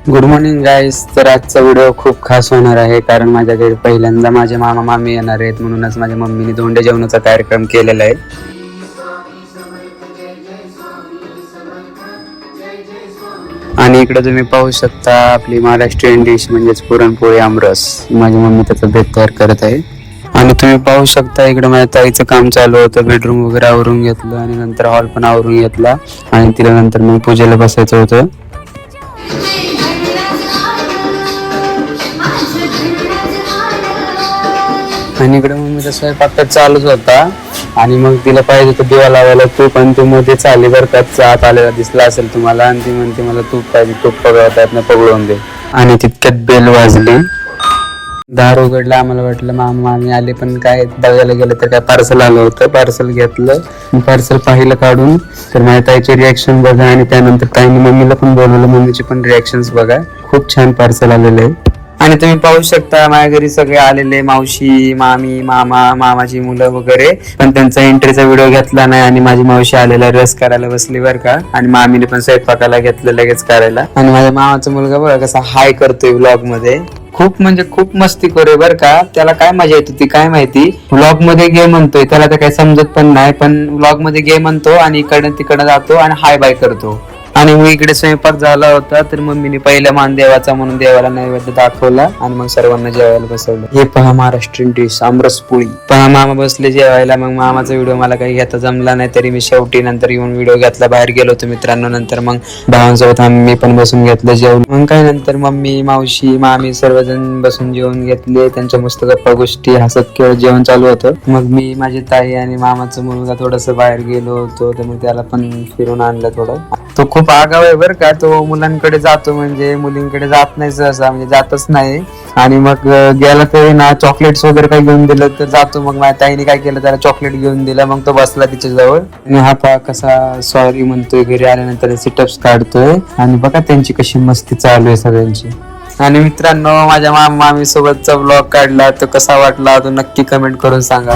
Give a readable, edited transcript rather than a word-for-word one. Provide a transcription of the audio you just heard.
Good morning गाईस. तर आजचा video खूप खास होणार आहे कारण माझ्या घरी पहिल्यांदा माझे मामा मामी येणार आहेत, म्हणूनच माझ्या मम्मीने धोंडे जेवणाचा कार्यक्रम केलेला आहे. आणि इकडे तुम्ही पाहू शकता आपली महाराष्ट्रीयन डिश म्हणजेच पुरणपोळी आमरस. माझी मम्मी त्याचा बेत तयार करत आहे. आणि तुम्ही पाहू शकता इकडे माझ्या ताईचं काम चालू होतं. बेडरूम वगैरे आवरून घेतलं आणि नंतर हॉल पण आवरून घेतला आणि तिला नंतर मग पूजेला बसायचं होतं. आणि इकडे मम्मीचा स्वयंपाक चालूच होता आणि मग तिला पाहिजे तर दिवा लावायला तूप, आणि तू मध्ये चाली बरकात आत आलेला दिसला असेल तुम्हाला, आणि ती म्हणते मला तूप पाहिजे, तूप पगळतात ना पगळून दे. आणि तितक्यात बेल वाजली, दार उघडला. आम्हाला वाटलं मामा मामी आले, पण काय बघायला गेलं तर काय पार्सल आलं होतं. पार्सल घेतलं, पार्सल पाहिलं काढून, तर माझ्या ताईचे रिॲक्शन बघा आणि त्यानंतर ताईने मम्मीला पण बोलवलं, मम्मीचे पण रिॲक्शन्स बघा. खूप छान पार्सल आलेलं आहे. आणि तुम्ही पाहू शकता माझ्या घरी सगळे आलेले, मावशी, मामी, मामा, मामाची मुलं वगैरे, पण त्यांचा एंट्रीचा व्हिडिओ घेतला नाही. आणि माझी मावशी आलेला रस करायला बसली बरं का, आणि मामीने पण स्वयंपाकाला घेतलं लगेच करायला. आणि माझ्या मामाचा मुलगा बघा कसा हाय करतोय व्लॉग मध्ये. खूप म्हणजे खूप मस्ती करे बर का. त्याला काय मजा येत होती काय माहिती. व्लॉग मध्ये गे म्हणतोय, त्याला तर काही समजत पण नाही, पण व्लॉग मध्ये गे म्हणतो आणि इकडे तिकडे जातो आणि हाय बाय करतो. आणि मी इकडे स्वयंपाक झाला होता, तर मम्मीने पहिला मान देवाचा म्हणून देवाला नैवेद्य दाखवला आणि मग सर्वांना जेवायला बसवलं. हे पहा महाराष्ट्रीयन डिश आमरस पोळी. पहा मामा बसले जेवायला. मग मामाचा व्हिडिओ मला काही घेता जमला नाही, तरी मी शेवटी नंतर येऊन व्हिडिओ घेतला. बाहेर गेलो होतो मित्रांनो. नंतर मग भावांसोबत मी पण बसून घेतलं जेवण. मग काय नंतर मम्मी, मावशी, मामी सर्वजण बसून जेवण घेतले. त्यांच्या मस्त गप्पा गोष्टी हसत खेळत जेवण चालू होतं. मग मी, माझी ताई आणि मामाचा मुलगा थोडस बाहेर गेलो होतो, तर मग त्याला पण फिरून आणलं थोडं. तो खूप आगाव आहे बरं का. तो मुलांकडे जातो म्हणजे मुलींकडे जात नाही सहसा, म्हणजे जातच नाही. आणि मग गेला तरी ना चॉकलेट्स वगैरे काही घेऊन दिलं तर जातो. मग माझ्या ताईने काय केलं, त्याला चॉकलेट घेऊन दिलं. मग तो बसला तिच्या जवळ आणि हा पा कसा सॉरी म्हणतोय, घरी आल्यानंतर सिटअप्स काढतोय. आणि बघा त्यांची कशी मस्ती चालू आहे सगळ्यांची. आणि मित्रांनो, माझ्या मामी सोबतचा ब्लॉग काढला, तो कसा वाटला तो नक्की कमेंट करून सांगा.